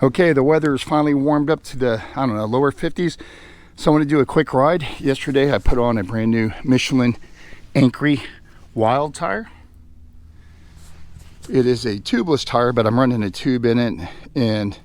Okay, the weather has finally warmed up to the, I don't know, lower 50s. So I want to do a quick ride. Yesterday I put on a brand new Michelin Ankree wild tire. It is a tubeless tire, but I'm running a tube in it, and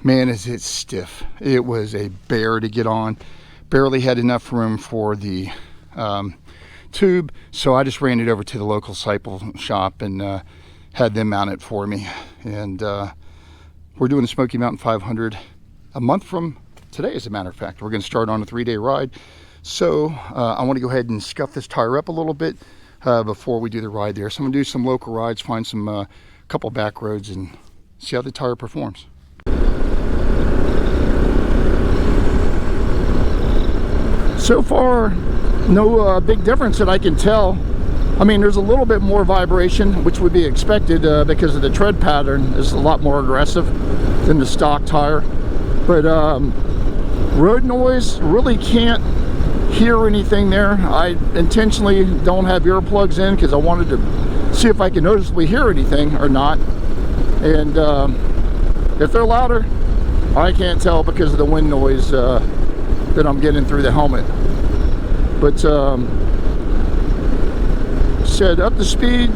man, is it stiff. It was a bear to get on. Barely had enough room for the tube, so I just ran it over to the local cycle shop and had them mount it for me. And we're doing the Smokey Mountain 500 a month from today, as a matter of fact. We're going to start on a 3-day ride. So I want to go ahead and scuff this tire up a little bit before we do the ride there. So I'm going to do some local rides, find some couple back roads, and see how the tire performs. So far, no big difference that I can tell. I mean, there's a little bit more vibration, which would be expected because of the tread pattern is a lot more aggressive than the stock tire. But road noise, really can't hear anything there. I intentionally don't have earplugs in because I wanted to see if I can noticeably hear anything or not. And if they're louder, I can't tell because of the wind noise that I'm getting through the helmet. But said up to speed,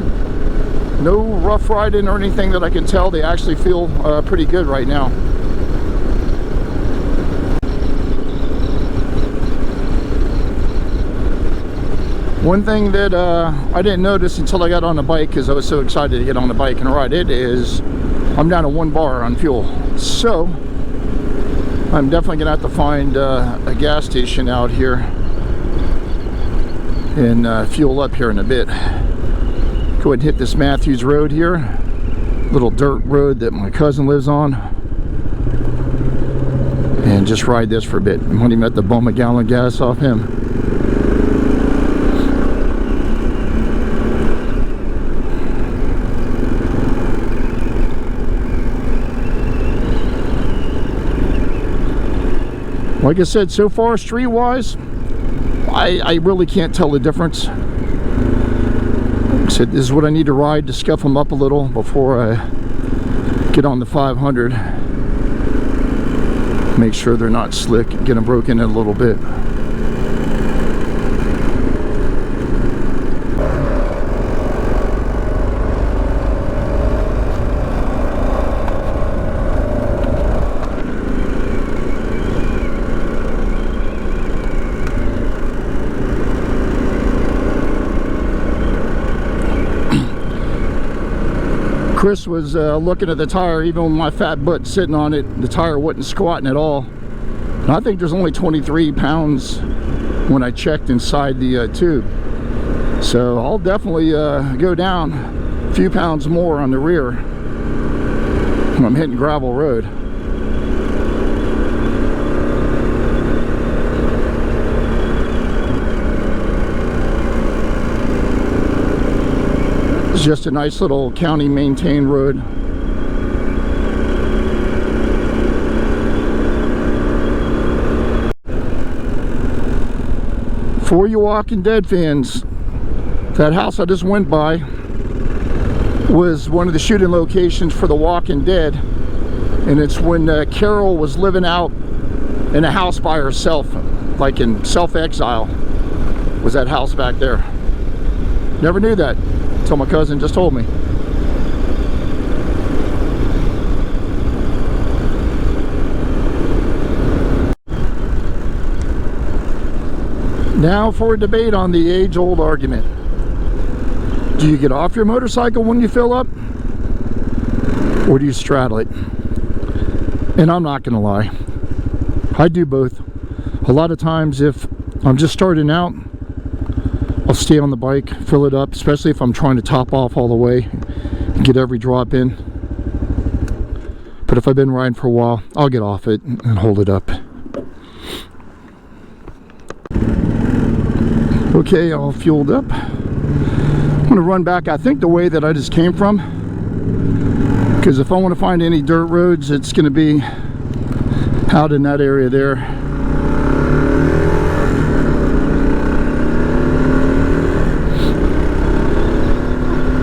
no rough riding or anything that I can tell. They actually feel pretty good right now. One thing that I didn't notice until I got on the bike, because I was so excited to get on the bike and ride it, is I'm down to 1 bar on fuel. So I'm definitely gonna have to find a gas station out here and fuel up here in a bit. Go ahead and hit this Matthews Road here, little dirt road that my cousin lives on, and just ride this for a bit. I won't even have to bum a gallon of gas off him. Like I said, so far street-wise, I really can't tell the difference. Like I said, this is what I need to ride to scuff them up a little before I get on the 500. Make sure they're not slick, get them broken in a little bit. Chris was looking at the tire. Even with my fat butt sitting on it, the tire wasn't squatting at all. And I think there's only 23 pounds when I checked inside the tube. So I'll definitely go down a few pounds more on the rear when I'm hitting gravel road. It's just a nice little county maintained road. For you Walking Dead fans, that house I just went by was one of the shooting locations for The Walking Dead, and it's when Carol was living out in a house by herself, like in self-exile, was that house back there. Never knew that until my cousin just told me. Now for a debate on the age-old argument. Do you get off your motorcycle when you fill up, or do you straddle it? And I'm not gonna lie, I do both. A lot of times if I'm just starting out, I'll stay on the bike, fill it up, especially if I'm trying to top off all the way and get every drop in. But if I've been riding for a while, I'll get off it and hold it up. Okay, all fueled up. going to run back, I think, the way that I just came from, because if I want to find any dirt roads, it's going to be out in that area there.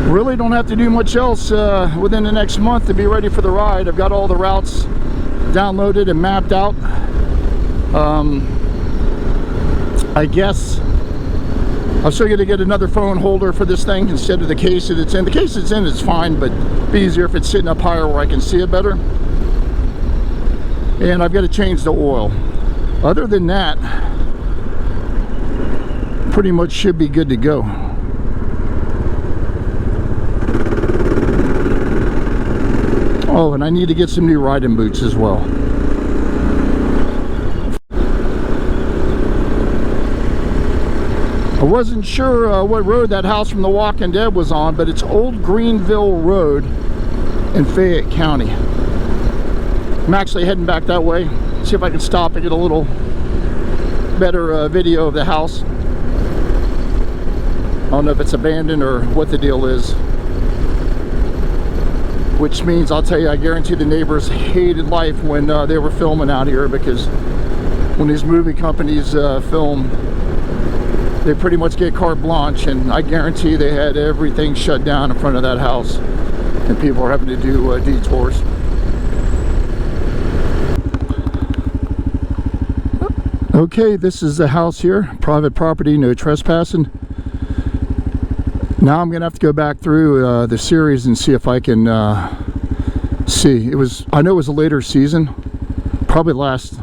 Really don't have to do much else within the next month to be ready for the ride. I've got all the routes downloaded and mapped out. I guess I'm still going to get another phone holder for this thing instead of the case that it's in. The case it's in is fine, but it'd be easier if it's sitting up higher where I can see it better. And I've got to change the oil. Other than that, pretty much should be good to go. Oh, and I need to get some new riding boots as well. I wasn't sure what road that house from The Walking Dead was on, but it's Old Greenville Road in Fayette County. I'm actually heading back that way. See if I can stop and get a little better video of the house. I don't know if it's abandoned or what the deal is. Which means, I'll tell you, I guarantee the neighbors hated life when they were filming out here, because when these movie companies film, they pretty much get carte blanche, and I guarantee they had everything shut down in front of that house, and people are having to do detours. Okay, this is the house here, private property, no trespassing. Now I'm gonna have to go back through the series and see if I can see. I know it was a later season, probably last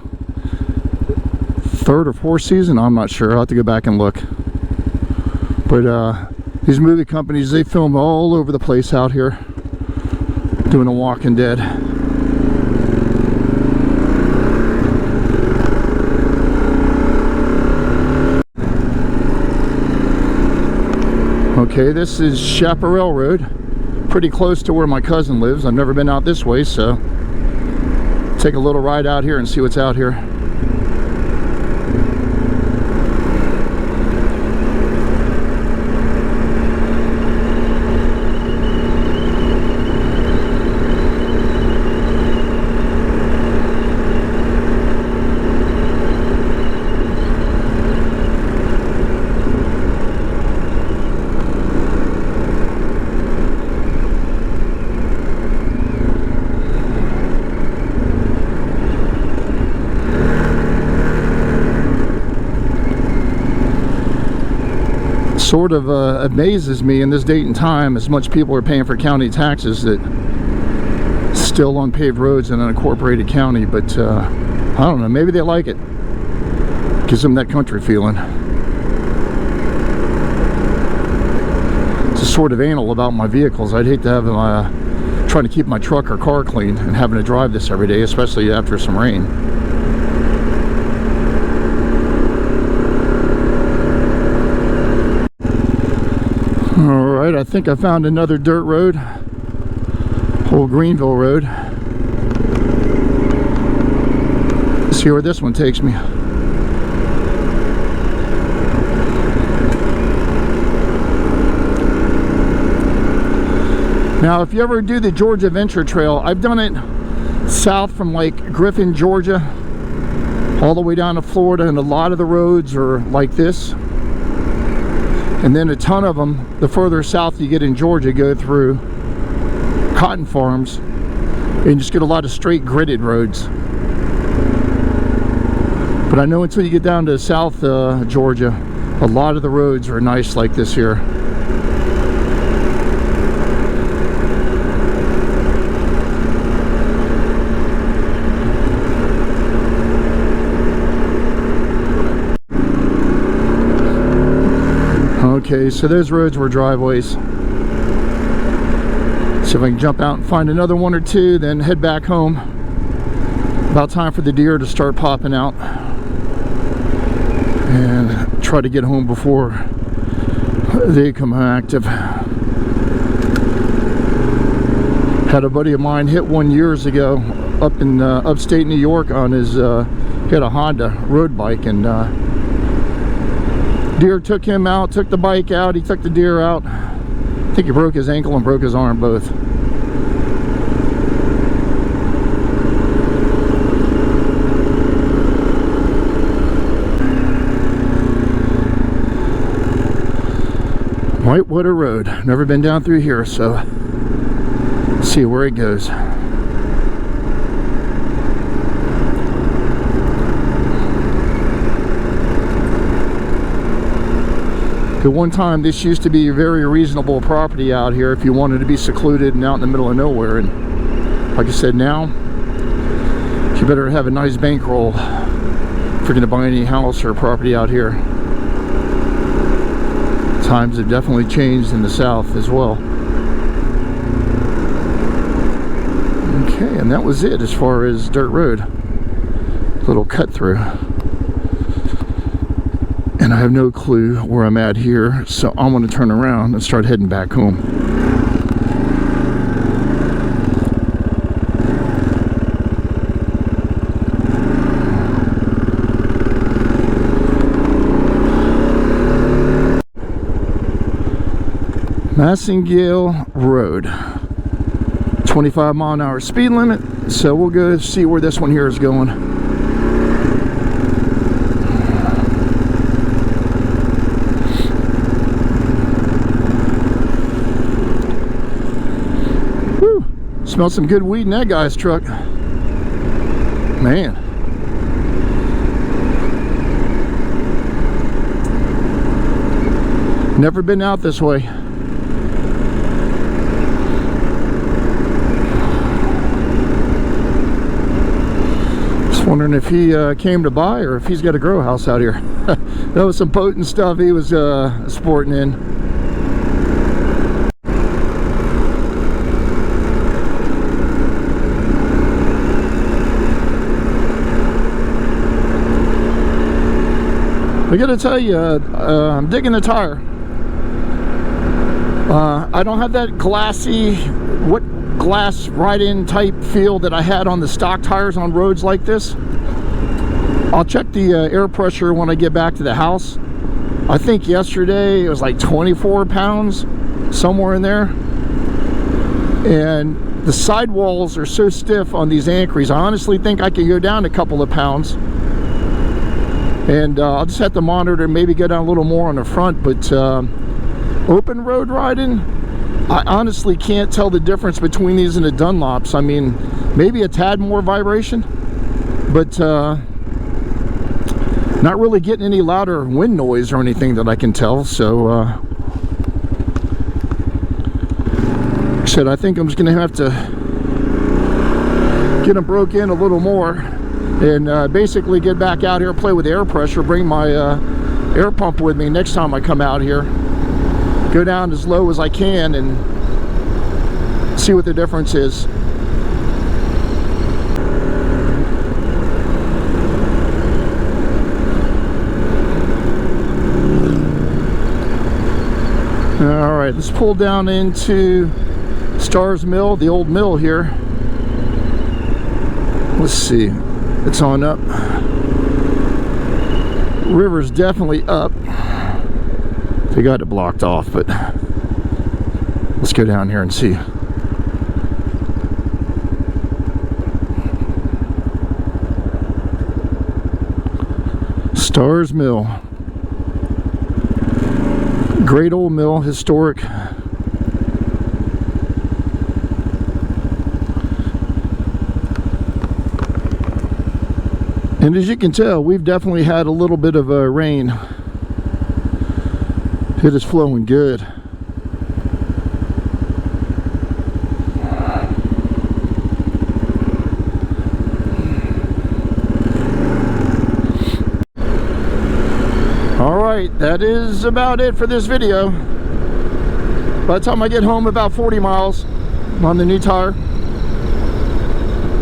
third or fourth season, I'm not sure. I'll have to go back and look. But these movie companies, they film all over the place out here doing The Walking Dead. Okay, this is Chaparral Road, pretty close to where my cousin lives. I've never been out this way, so take a little ride out here and see what's out here. Sort of amazes me in this date and time, as much people are paying for county taxes, that still unpaved roads in an unincorporated county. But I don't know, maybe they like it. Gives them that country feeling. Just sort of anal about my vehicles. I'd hate to have them trying to keep my truck or car clean and having to drive this every day, especially after some rain. Alright, I think I found another dirt road. Old Greenville Road. Let's see where this one takes me. Now, if you ever do the Georgia Venture Trail, I've done it south from like Griffin, Georgia, all the way down to Florida, and a lot of the roads are like this. And then a ton of them, the further south you get in Georgia, go through cotton farms, and you just get a lot of straight gridded roads. But I know until you get down to South Georgia, a lot of the roads are nice like this here. Okay, so those roads were driveways. See if I can jump out and find another one or two, then head back home. About time for the deer to start popping out. And try to get home before they become active. Had a buddy of mine hit one years ago up in upstate New York on his, he had a Honda road bike, and deer took him out, took the bike out, he took the deer out. I think he broke his ankle and broke his arm both. Whitewater Road. Never been down through here, so let's see where it goes. At one time, this used to be a very reasonable property out here if you wanted to be secluded and out in the middle of nowhere. And like I said, now you better have a nice bankroll if you're going to buy any house or property out here. Times have definitely changed in the south as well. Okay, and that was it as far as dirt road. Little cut through. And I have no clue where I'm at here, so I'm going to turn around and start heading back home. Massingale Road, 25-mile-an-hour speed limit, so we'll go see where this one here is going. Whew, smelled some good weed in that guy's truck. Man. Never been out this way. Wondering if he came to buy or if he's got a grow house out here. That was some potent stuff he was sporting in. I gotta tell you, I'm digging the tire. I don't have that glassy, glass ride-in type feel that I had on the stock tires on roads like this. I'll check the air pressure when I get back to the house. I think yesterday it was like 24 pounds, somewhere in there. And the sidewalls are so stiff on these Ankrees, I honestly think I could go down a couple of pounds. And I'll just have to monitor, maybe go down a little more on the front. But open road riding, I honestly can't tell the difference between these and the Dunlops. I mean, maybe a tad more vibration, but not really getting any louder wind noise or anything that I can tell. So like I said, I think I'm just gonna have to get them broke in a little more and basically get back out here, play with the air pressure, bring my air pump with me next time I come out here. Go down as low as I can and see what the difference is. All right, let's pull down into Starr's Mill, the old mill here. Let's see, it's on up. River's definitely up. They got it blocked off, but let's go down here and see. Starr's Mill. Great old mill, historic. And as you can tell, we've definitely had a little bit of rain. It is flowing good. All right, that is about it for this video. By the time I get home, about 40 miles on the new tire.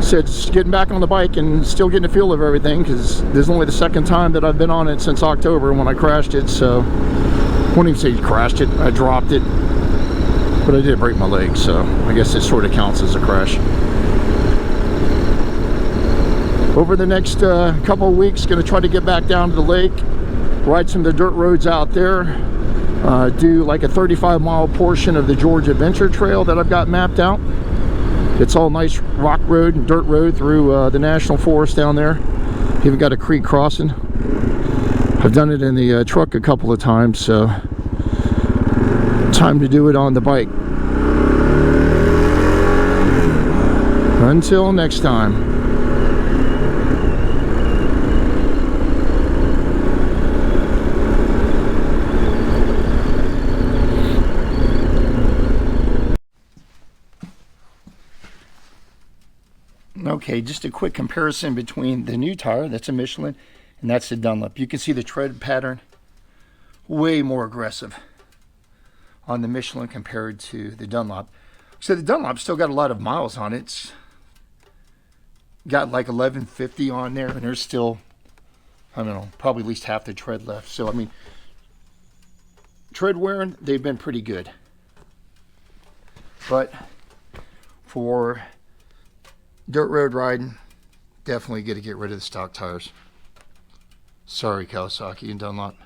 So it's getting back on the bike and still getting the feel of everything, because this is only the second time that I've been on it since October when I crashed it. So I won't even say crashed it, I dropped it, but I did break my leg, so I guess it sort of counts as a crash. Over the next couple of weeks, going to try to get back down to the lake, ride some of the dirt roads out there, do like a 35-mile portion of the Georgia Adventure Trail that I've got mapped out. It's all nice rock road and dirt road through the national forest down there. Even got a creek crossing. I've done it in the truck a couple of times, so time to do it on the bike. Until next time. Okay, just a quick comparison between the new tire, that's a Michelin, and that's the Dunlop. You can see the tread pattern way more aggressive on the Michelin compared to the Dunlop. So the Dunlop still got a lot of miles on it. It's got like 1150 on there, and there's still, I don't know, probably at least half the tread left. So I mean, tread wearing, they've been pretty good. But for dirt road riding, definitely got to get rid of the stock tires. Sorry, Kawasaki and Dunlop.